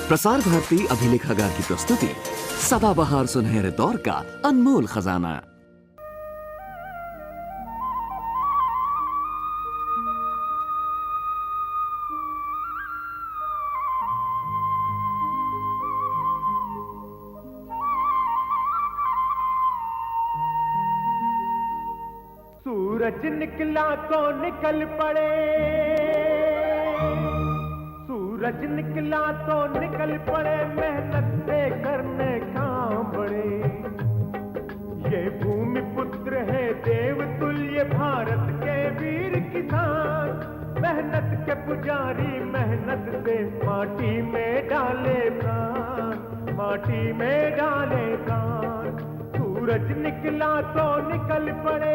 प्रसार भारती अभिलेखागार की प्रस्तुति सदाबहार सुनहरे दौर का अनमोल खजाना। सूरज निकला तो निकल पड़े, सूरज निकला तो निकल पड़े, मेहनत से करने काम बड़े। ये भूमि पुत्र है देवतुल्य भारत के वीर किसान, मेहनत के पुजारी मेहनत से माटी में डाले प्राण, माटी में डाले प्राण। सूरज निकला तो निकल पड़े।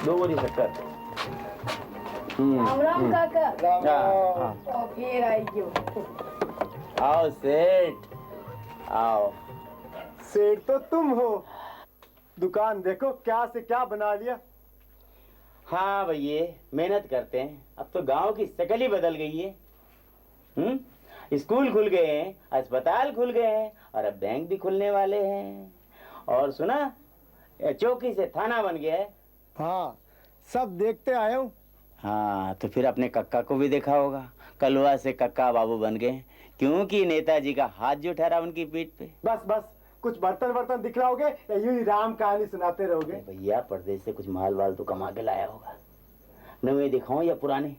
दो बोरी शक्कर। राम राम काका। हाँ। फिर आई क्यों? आओ सेठ, आओ। सेठ तो तुम हो। दुकान देखो क्या से क्या बना लिया। हाँ भैया, मेहनत करते हैं। अब तो गांव की शक्ल ही बदल गई है। स्कूल खुल गए हैं, अस्पताल खुल गए हैं और अब बैंक भी खुलने वाले हैं। और सुना, चौकी से थाना बन गया है। हाँ, सब देखते आए हूँ। हाँ, तो फिर अपने कक्का को भी देखा होगा। कलवा से कक्का बाबू बन गए, क्योंकि नेताजी का हाथ जो ठहरा उनकी पीठ पे। बस बस, कुछ बर्तन दिखलाओगे या यूं ही राम कहानी सुनाते रहोगे? भैया, परदेश से कुछ माल वाल तो कमा के लाया होगा। नए दिखाऊं या पुराने?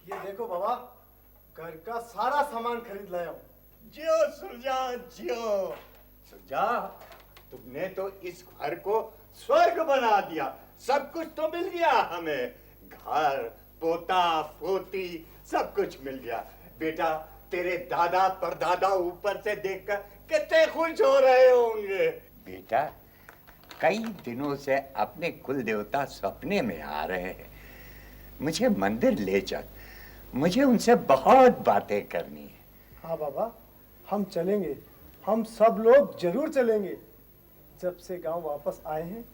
ये देखो बाबा, घर का सारा सामान खरीद लाया हूँ। जियो सुरजा, जियो सुरजा, तुमने तो इस घर को स्वर्ग बना दिया। सब कुछ तो मिल गया हमें, घर, पोता पोती सब कुछ मिल गया। बेटा, तेरे दादा परदादा ऊपर से देखकर कितने खुश हो रहे होंगे। बेटा, कई दिनों से अपने कुल देवता सपने में आ रहे हैं। मुझे मंदिर ले चल, मुझे उनसे बहुत बातें करनी है। हाँ बाबा, हम चलेंगे, हम सब लोग जरूर चलेंगे। जब से गांव वापस आए हैं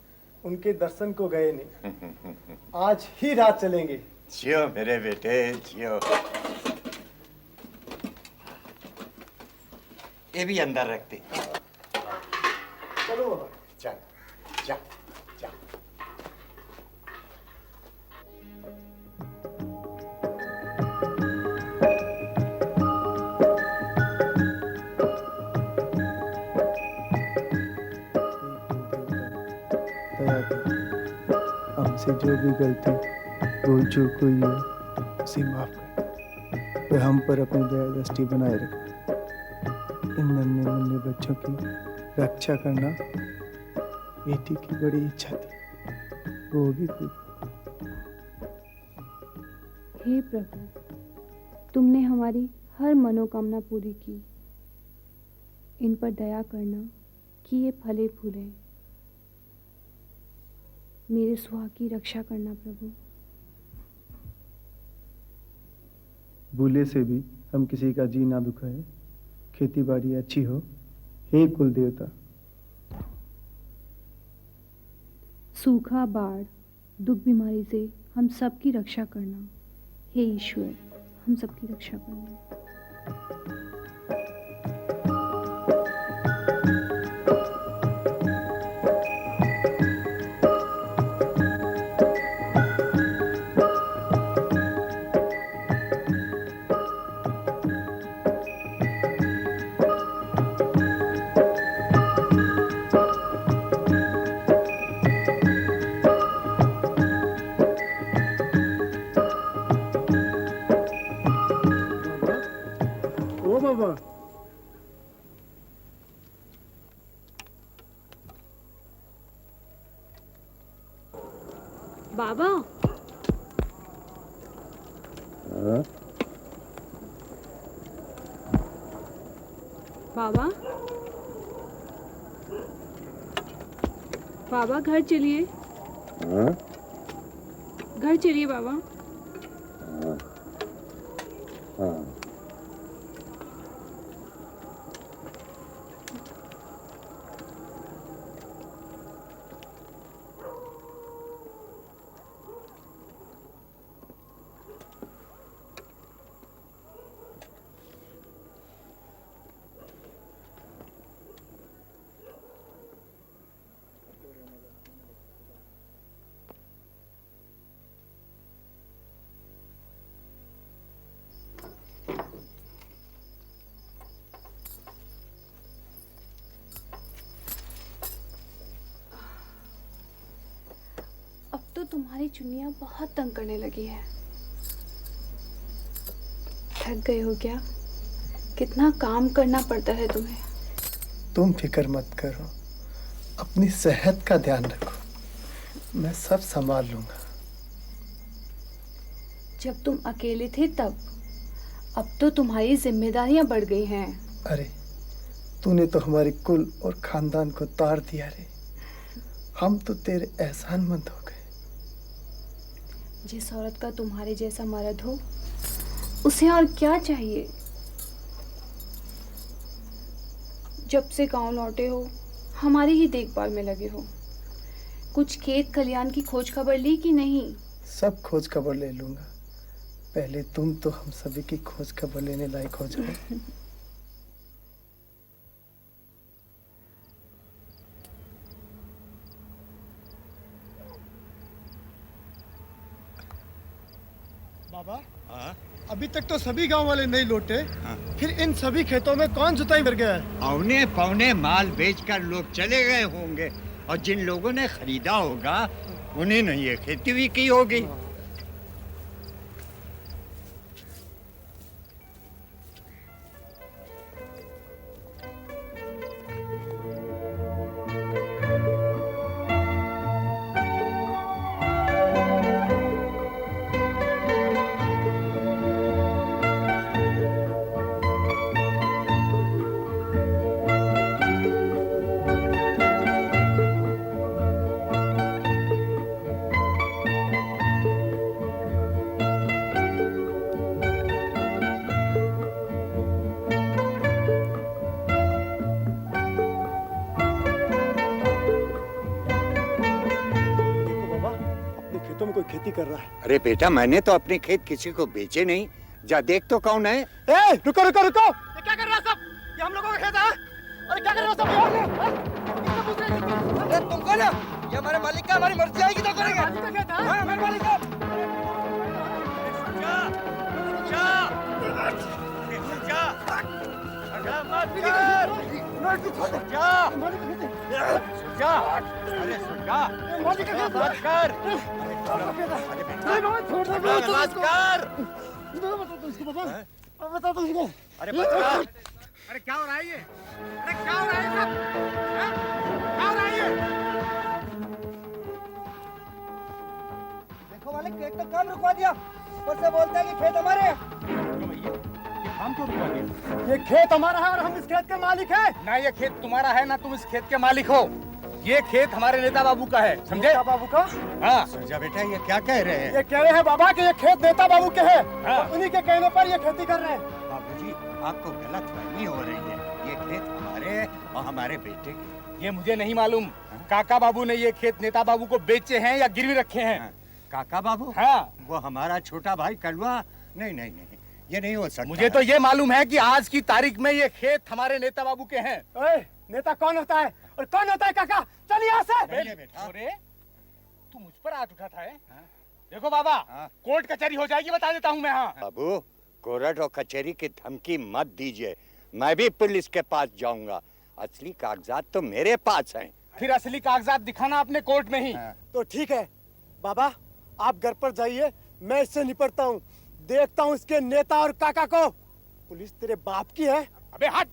उनके दर्शन को गए नहीं। आज ही रात चलेंगे। जियो मेरे बेटे जियो। ये भी अंदर रखते। चलो बाबा। चल जा जा। दया कर, हमसे जो भी गलती भूल चूक हुई हो उसे माफ कर। वे हम पर अपनी दया दृष्टि बनाए रख। इन नन्हे मुन्ने बच्चों की रक्षा करना बेटी की बड़ी इच्छा थी, वो भी पूरी। हे प्रभु, तुमने हमारी हर मनोकामना पूरी की। इन पर दया करना कि ये फले फूले। मेरे सुहाग की रक्षा करना प्रभु। भूले से भी हम किसी का जी ना दुखाए, खेती बाड़ी अच्छी हो। हे कुल देवता, सूखा, बाढ़, दुख, बीमारी से हम सब की रक्षा करना। हे ईश्वर, हम सबकी रक्षा करना। ओ बाबा, बाबा, बाबा, बाबा घर चलिए। घर चलिए बाबा। अब तो तुम्हारी चुन्नियां बहुत तंग करने लगी है। थक गए हो क्या? कितना काम करना पड़ता है तुम्हें। तुम फिक्र मत करो, अपनी सेहत का ध्यान रखो, मैं सब संभाल लूंगा। जब तुम अकेले थे तब, अब तो तुम्हारी जिम्मेदारियां बढ़ गई हैं। अरे, तूने तो हमारे कुल और खानदान को तार दिया रे। हम तो तेरे एहसानमंद हो गए। जिस औरत का तुम्हारे जैसा मर्द हो, उसे और क्या चाहिए। जब से गांव लौटे हो, हमारी ही देखभाल में लगे हो। कुछ खेत खलियान की खोज खबर ली कि नहीं? सब खोज खबर ले लूंगा, पहले तुम तो हम सभी की खोज खबर लेने लायक हो जाओ। बाबा, अभी तक तो सभी गांव वाले नहीं लौटे। फिर इन सभी खेतों में कौन जुताई कर गया है? औने पौने माल बेचकर लोग चले गए होंगे, और जिन लोगों ने खरीदा होगा उन्हें नहीं ये खेती भी की होगी। खेतों में कोई खेती कर रहा है। अरे बेटा, मैंने तो अपने खेत किसी को बेचे नहीं। जा देख तो कौन है। ए, रुको रुको रुको। ये क्या कर रहा है सब? ये हम लोगों का खेत है। अरे क्या कर रहे हो सब यहाँ पे? अरे तुम कौन है? ये हमारे मालिक का, हमारी मर्जी आएगी तो करेंगे। मालिक का खेत है? हाँ, हमारे मालिक का। अरे क्या हो रहा है ये? अरे क्या हो रहा है सब? क्या हो रहा है ये? देखो मालिक, खेत का काम रुकवा दिया। ऊपर से बोलते हैं कि खेत हमारे हैं। काम क्यों रुकवा दिया? ये खेत हमारा है और हम इस खेत के मालिक हैं। ना ये खेत तुम्हारा है, ना तुम इस खेत के मालिक हो। ये खेत हमारे नेता बाबू का है, समझे? नेता बाबू का? हाँ। सुरजा बेटा, ये क्या कह रहे हैं? ये कह रहे हैं बाबा कि ये खेत नेता बाबू के हैं। हाँ। उन्हीं के कहने पर ये खेती कर रहे हैं। बाबूजी, आपको गलतफहमी हो रही है। ये खेत हमारे और हमारे बेटे के। ये मुझे नहीं मालूम। काका बाबू ने ये खेत नेता बाबू को बेचे हैं या गिरवी रखे हैं। काका बाबू? हाँ। वो हमारा छोटा भाई कलवा? नहीं नहीं नहीं, ये नहीं हो सकता। मुझे तो ये मालूम है कि आज की तारीख में ये खेत हमारे नेता बाबू के हैं। ओए, नेता कौन होता है और कौन होता है काका? चल यहाँ से। पहले बेटा। अरे तू मुझ पर हाथ उठाता है? देखो बाबा, कोर्ट कचहरी हो जाएगी, बता देता हूँ मैं। हाँ बाबू, कोर्ट और कचहरी की धमकी मत दीजिए। मैं भी पुलिस के पास जाऊंगा। असली कागजात तो मेरे पास हैं। फिर असली कागजात दिखाना अपने कोर्ट में ही। तो ठीक है बाबा, आप घर पर जाइए, मैं इससे निपटता हूँ। देखता हूँ इसके नेता और काका को। पुलिस तेरे बाप की है। अबे हट!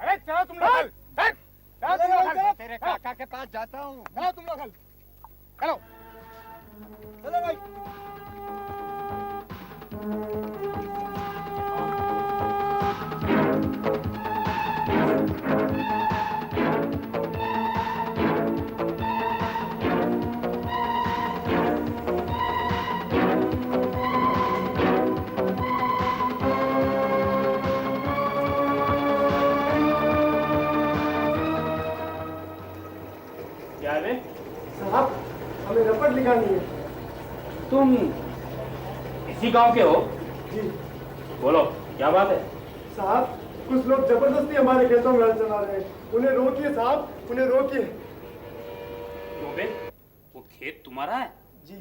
अरे चलो तुम लोग। चलो तुम लोग। तेरे काका के पास जाता हूँ। चलो तुम लोग। चलो चलो भाई। क्या रे? साहब, हमें रपट लिखानी है। तुम इसी गांव के हो? जी बोलो, क्या बात है? साहब, कुछ लोग जबरदस्ती हमारे खेतों में हल चला रहे हैं। उन्हें रोकिए साहब, उन्हें रोकिए। क्यों बे? वो खेत तुम्हारा है? जी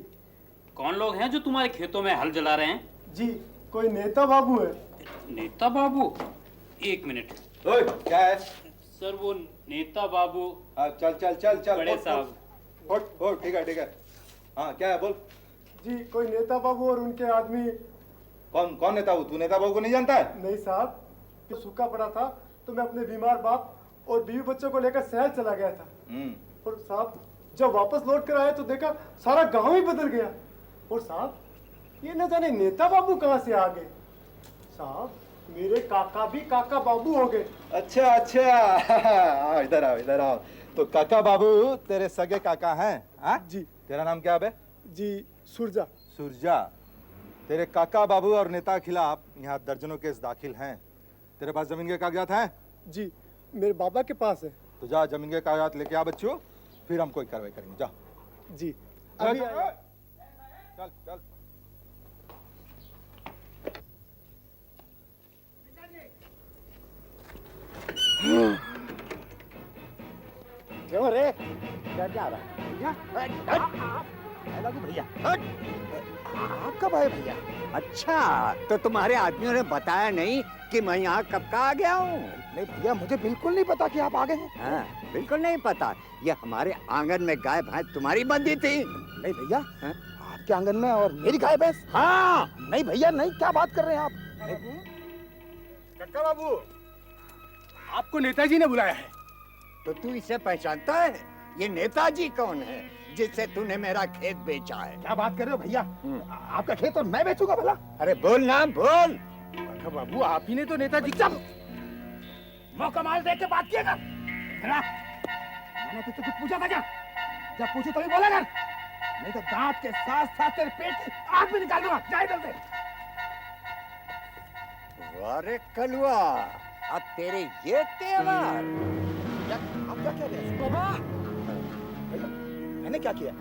कौन लोग हैं जो तुम्हारे खेतों में हल जला रहे हैं? जी, कोई नेता बाबू है। नेता बाबू? एक मिनट। ओए, क्या है? सर, वो नेता बाबू। चल चल चल चल। बड़े साहब। उठ, ठीक है। हाँ, क्या है बोल। जी, कोई नेता बाबू और उनके आदमी। कौन नेता हूँ? तू नेता बाबू को नहीं जानता है? नहीं साहब, तो सूखा पड़ा था तो मैं अपने बीमार बाप और बीवी बच्चों को लेकर शहर चला गया था। और साहब, जब वापस लौट कर आए तो देखा सारा गांव ही बदल गया। और साहब, ये न जाने नेता बाबू कहाँ से आ गए। साहब, मेरे काका भी काका बाबू हो गए। अच्छा आओ, इधर आओ। तो काका बाबू तेरे सगे काका हैं? हाँ जी। तेरा नाम क्या है? जी, सुरजा। सुरजा। तेरे काका बाबू और नेता के खिलाफ यहाँ दर्जनों केस दाखिल हैं। तेरे पास जमीन के कागजात हैं? जी, मेरे बाबा के पास है। तो जा जमीन के कागजात लेके आ बच्चों, फिर हम कोई कार्रवाई करेंगे। जा। जी अभी चल। क्यों रे? क्या जा रहा है? भैया, आपका भाई भैया? अच्छा, तो तुम्हारे आदमियों ने बताया नहीं कि मैं यहाँ कब का आ गया हूँ? नहीं भैया, मुझे बिल्कुल नहीं पता कि आप आ गए हैं। हाँ, बिल्कुल नहीं पता। ये हमारे आंगन में गाय भैंस तुम्हारी बंधी थी। नहीं भैया, आपके आंगन में और मेरी गाय भैंस? हाँ। नहीं भैया, नहीं, क्या बात कर रहे हैं आप? काका बाबू, आपको नेताजी ने बुलाया है। तो तू इसे पहचानता है? ये नेताजी कौन है जिससे तूने मेरा खेत बेचा है? क्या बात कर रहे हो भैया? आपका खेत और मैं बेचूंगा भला? अरे बोल ना, बोल। काका बाबू, आप ही ने तो नेताजी का मौका माल देख के बात किएगा। मैंने तुझसे कुछ पूछा था क्या? जब पूछू तभी बोला कर, नहीं तो दांत के साथ साथ तेरे पेट की आग भी निकाल दूंगा। जा इधर से। अरे कलवा, अब तेरे ये तेवर। आप क्या कह रहे हैं? बाबा, भैया, मैंने क्या किया?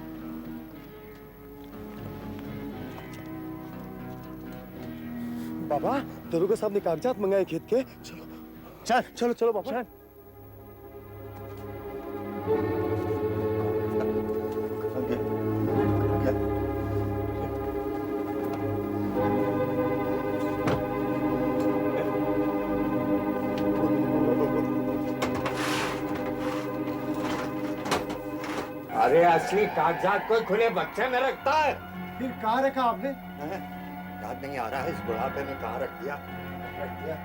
बाबा दरोगा साहब ने कागजात मंगाए खेत के। चलो चल चलो चलो बाबा। चल। अरे असली कागजात कोई खुले बक्से में रखता है। फिर कहाँ रखा आपने? याद नहीं आ रहा है, इस बुढ़ापे में कहाँ रख दिया। रख दिया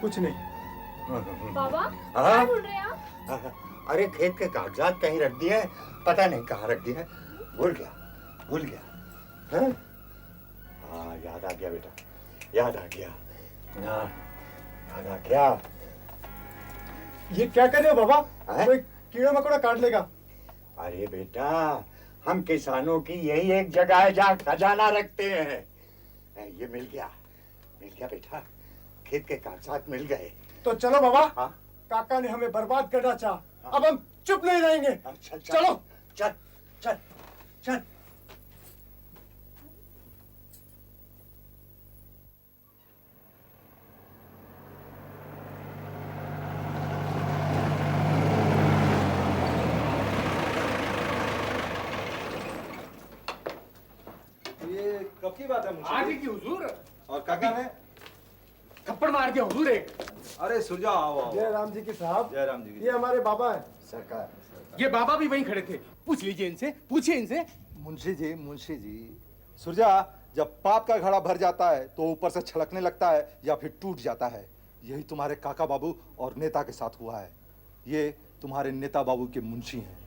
कुछ नहीं। बाबा हाँ? क्या बोल रहे हैं आप? अरे खेत के कागजात कहीं रख दिए हैं, पता नहीं कहाँ रख दिए हैं। भूल गया हाँ? हाँ याद आ गया बेटा, याद आ गया। हाँ, याद आ गया। ये क्या कर रहे हो बाबा? हैं? कोई कीड़ा मकोड़ा काट लेगा। अरे बेटा, हम किसानों की यही एक जगह है जहाँ खजाना रखते हैं। ये मिल गया बेटा, खेत के कागजात मिल गए। तो चलो बाबा। हाँ? काका ने हमें बर्बाद करना चाहा, अब हम चुप नहीं रहेंगे। अच्छा, चलो चल चल चल। ये कब की बात है मुंशी आज जी? ही की हुजूर और काका ने? थप्पड़ मार दिया हुजूर एक। अरे सुरजा आओ आओ। जय राम जी के साहब। जय राम जी की। ये हमारे बाबा हैं। सरकार ये बाबा भी वहीं खड़े थे, पूछ लीजिए इनसे, पूछिए इनसे। मुंशी जी सुरजा, जब पाप का घड़ा भर जाता है तो ऊपर से छलकने लगता है या फिर टूट जाता है। यही तुम्हारे काका बाबू और नेता के साथ हुआ है। ये तुम्हारे नेता बाबू के मुंशी हैं।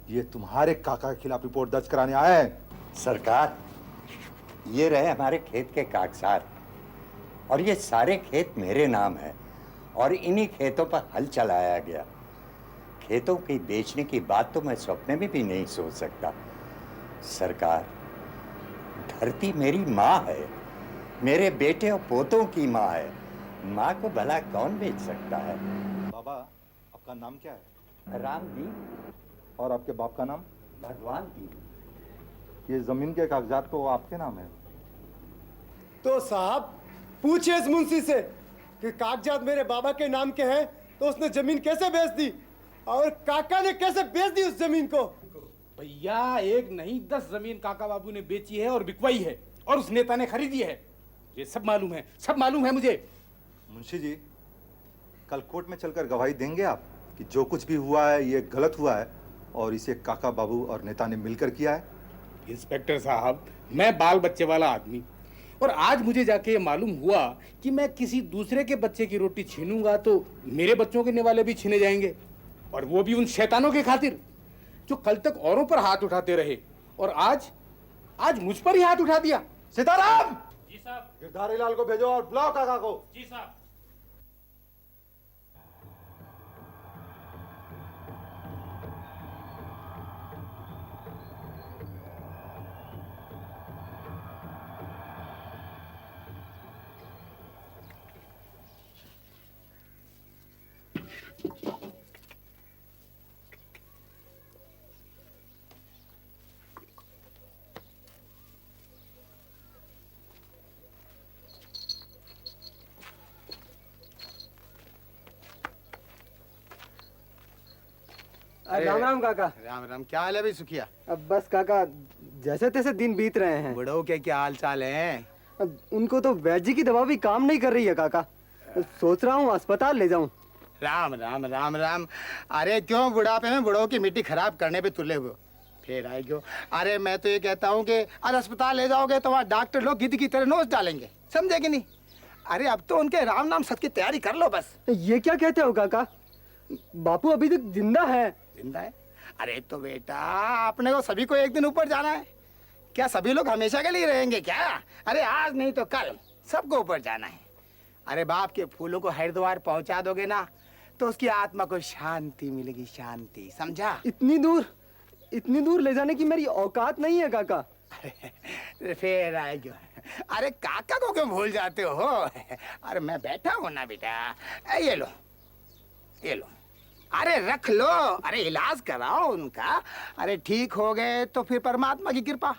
ये तुम्हारे काका के खिलाफ रिपोर्ट दर्ज कराने आए हैं। सरकार, ये रहे हमारे खेत के कागजात, और ये सारे खेत मेरे नाम है, और इन्हीं खेतों पर हल चलाया गया। खेतों की बेचने की बात तो मैं सपने में भी नहीं सोच सकता। सरकार, धरती मेरी माँ है, मेरे बेटे और पोतों की माँ है। माँ को भला कौन बेच सकता है? बाबा, आपका नाम क्या है? राम जी। और आपके बाप का नाम? भगवान जी। ये जमीन के कागजात तो आपके नाम है। तो साहब पूछिए इस मुंशी से कि कागजात मेरे बाबा के नाम के हैं, तो उसने जमीन कैसे बेच दी और काका ने कैसे बेच दी उस जमीन को? भैया एक नहीं 10 जमीन काका बाबू ने बेची है और बिकवाई है, और उस नेता ने खरीदी है। ये सब मालूम है मुझे। मुंशी जी, कल कोर्ट में चलकर गवाही देंगे आप कि जो कुछ भी हुआ है ये गलत हुआ है और इसे काका बाबू और नेता ने मिलकर किया है? इंस्पेक्टर साहब, मैं बाल बच्चे वाला आदमी, और आज मुझे जाके ये मालूम हुआ कि मैं किसी दूसरे के बच्चे की रोटी छीनूंगा तो मेरे बच्चों के निवाले भी छीने जाएंगे, और वो भी उन शैतानों के खातिर जो कल तक औरों पर हाथ उठाते रहे और आज मुझ पर ही हाथ उठा दिया। सीताराम! जी साहब। गिरधारी लाल को भेजो और बुलाओ काका को। जी साहब। राम राम काका। राम राम। क्या हाल है भाई सुखिया? अब बस काका, जैसे तैसे दिन बीत रहे हैं। बुढ़ो के क्या हाल चाल है? अब उनको तो वैद्य जी की दवा भी काम नहीं कर रही है काका। सोच रहा हूँ अस्पताल ले जाऊं। राम राम राम राम। अरे क्यों बुढ़ापे में बुढ़ो की मिट्टी खराब करने पे तुले हुए फिर आए क्यों? अरे मैं तो ये कहता हूँ कि आज अस्पताल ले जाओगे तो वहाँ डॉक्टर लोग गिद्ध की तरह नोच डालेंगे, समझे कि नहीं? अरे अब तो उनके राम नाम सत की तैयारी कर लो बस। ये क्या कहते हो काका? बापू अभी तक जिंदा है। जिंदा है? अरे तो बेटा अपने को सभी को एक दिन ऊपर जाना है। क्या सभी लोग हमेशा के लिए रहेंगे क्या? अरे आज नहीं तो कल सबको ऊपर जाना है। अरे बाप के फूलों को हरिद्वार पहुंचा दोगे ना तो उसकी आत्मा को शांति मिलेगी, शांति, समझा? इतनी दूर ले जाने की मेरी औकात नहीं है काका। अरे फिर आए क्यों? अरे काका को क्यों भूल जाते हो? अरे मैं बैठा हूं ना बेटा। ये लो अरे रख लो, अरे इलाज कराओ उनका। अरे ठीक हो गए तो फिर परमात्मा की कृपा,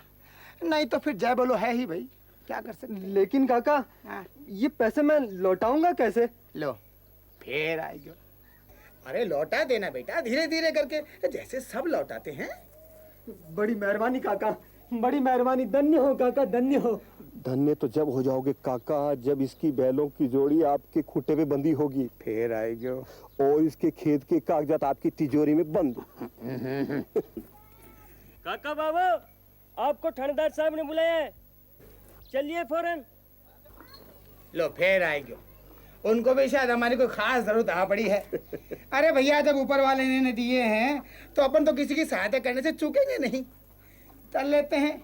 नहीं तो फिर जय बोलो है ही भाई, क्या कर सकते। लेकिन काका, हाँ। ये पैसे मैं लौटाऊंगा कैसे? लो फिर आएगा। अरे लौटा देना बेटा, धीरे धीरे करके, जैसे सब लौटाते हैं। बड़ी मेहरबानी काका, बड़ी मेहरबानी। धन्य हो काका, धन्य हो। धन्य तो जब हो जाओगे काका, जब इसकी बैलों की जोड़ी आपके खूंटे पे बंधी होगी। फिर आएगा। और इसके खेत के कागजात आपकी तिजोरी में बंद। काका बाबू, आपको थानेदार साहब ने बुलाया है, चलिए फौरन। लो फिर आएगा। उनको भी शायद हमारी कोई खास जरूरत आ पड़ी है। अरे भैया, जब ऊपर वाले ने दिए हैं तो अपन तो किसी की सहायता करने से चूकेंगे नहीं। चल लेते हैं,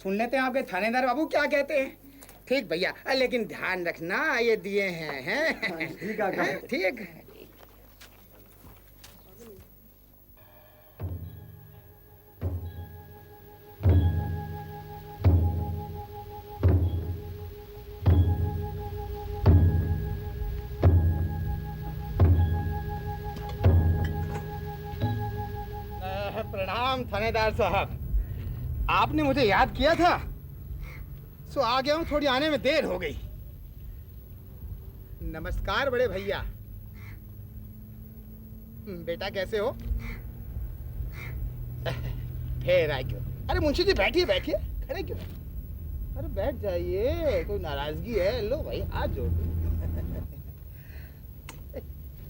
सुन लेते हैं आपके थानेदार बाबू क्या कहते हैं। ठीक भैया, लेकिन ध्यान रखना ये दिए हैं। ठीक है, ठीक है। प्रणाम थानेदार साहब, आपने मुझे याद किया था, सो आ गया हूँ, थोड़ी आने में देर हो गई। नमस्कार बड़े भैया। बेटा कैसे हो? फिर आए क्यों? अरे मुंशी जी बैठिए बैठिए, खड़े क्यों? अरे बैठ जाइए, कोई नाराजगी है? लो भाई हाथ जोड़ दो।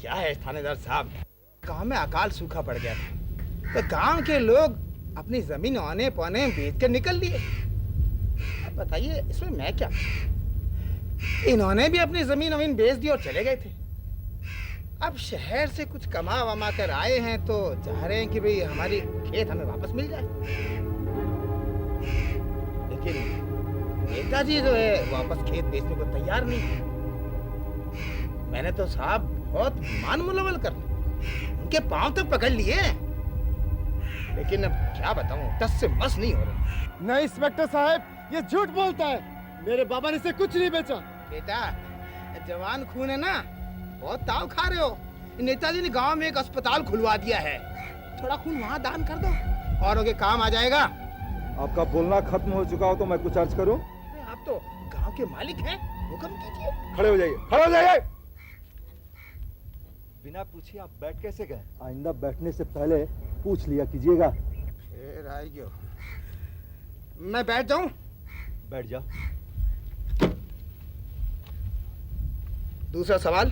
क्या है थानेदार साहब, गांव में अकाल सूखा पड़ गया था, तो गांव के लोग अपनी जमीन औने पौने बेच कर निकल लिए। अब बताइए इसमें मैं क्या? इन्होंने भी अपनी जमीन अमीन बेच दी और चले गए थे। अब शहर से कुछ कमा वमा कर आए हैं तो चाह रहे हैं कि भाई हमारी खेत हमें वापस मिल जाए। लेकिन नेताजी जो है वापस खेत बेचने को तैयार नहीं है। मैंने तो साहब बहुत मान मुलावल कर उनके पांव तक पकड़ लिए, लेकिन अब क्या बताऊं, टस से मस नहीं हो रहा। नहीं इंस्पेक्टर साहब, ये झूठ बोलता है। मेरे बाबा ने इसे कुछ नहीं बेचा। बेटा जवान खून है ना, बहुत ताव खा रहे हो। नेताजी ने गांव में एक अस्पताल खुलवा दिया है, थोड़ा खून वहां दान कर दो, औरों के काम आ जाएगा। आपका बोलना खत्म हो चुका हो तो मैं कुछ अर्ज करूं? आप तो गांव के मालिक हैं, हुक्म कीजिए। खड़े हो जाइए, खड़े हो जाइए। बिना पूछे आप बैठ कैसे गए? आइंदा बैठने से पहले पूछ लिया कीजिएगा। फिर आइयो। मैं बैठ जाऊं? बैठ जाओ। दूसरा सवाल,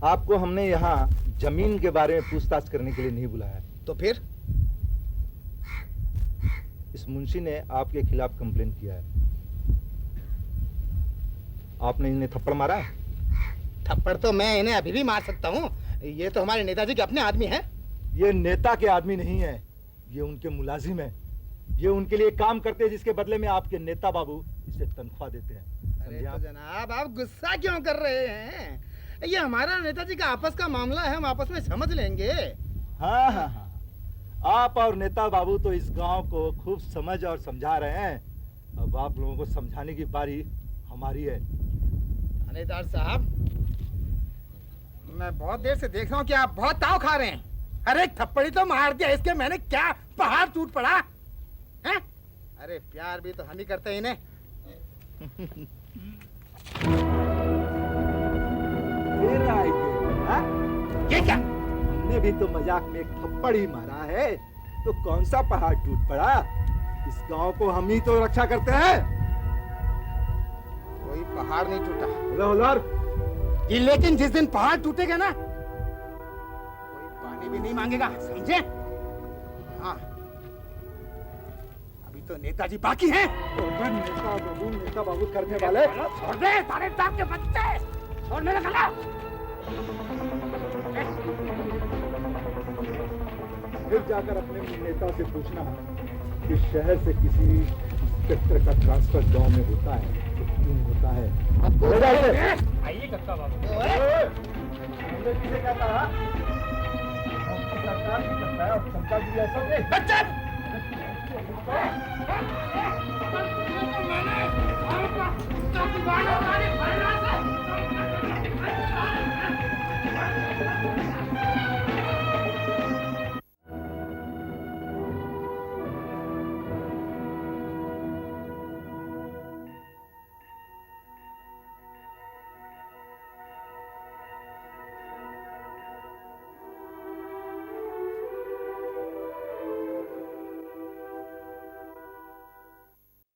आपको हमने यहाँ जमीन के बारे में पूछताछ करने के लिए नहीं बुलाया। तो फिर? इस मुंशी ने आपके खिलाफ कंप्लेन किया है। आपने इन्हें थप्पड़ मारा है? थप्पड़ तो मैं इन्हें अभी भी मार सकता हूँ, ये तो हमारे नेताजी के अपने आदमी हैं। ये नेता के आदमी नहीं है, ये उनके मुलाजिम है। ये उनके लिए काम करते हैं जिसके बदले में आपके नेता बाबू इसे तनख्वाह देते हैं। अरे तो जनाब आप गुस्सा क्यों कर रहे हैं? ये हमारा नेताजी का आपस का मामला है, हम आपस में समझ लेंगे। हाँ हाँ हाँ, आप और नेता बाबू तो इस गांव को खूब समझ और समझा रहे हैं। अब आप लोगों को समझाने की बारी हमारी है। थानेदार साहब, मैं बहुत देर से देख रहा हूँ कि आप बहुत ताव खा रहे हैं। अरे एक थप्पड़ी तो मार दिया इसके, मैंने क्या पहाड़ टूट पड़ा है? अरे प्यार भी तो हम ही करते हैं इन्हें। फिर आएंगे, हाँ? ये क्या? हमने भी तो मजाक में एक थप्पड़ ही मारा है, तो कौन सा पहाड़ टूट पड़ा? इस गांव को हम ही तो रक्षा करते हैं। कोई पहाड़ नहीं टूटा। होलार। ये लेकिन जिस दिन पहाड़ टूटेगा ना, कोई पानी भी नहीं मांगेगा, समझे? हाँ, अभी तो नेताजी बाकी हैं। नेता बाबू करने वाले। छोड़ दे सारे टाप के बच्चे, छोड़ने लगा। फिर जाकर अपने नेता से पूछना कि शहर से किसी इंस्पेक्टर का ट्रांसफर गांव में होता है तो क्यों होता है। आइए कक्का बाबू। किसे कहता है? सरकार की करता है और जनता की ऐसा नहीं।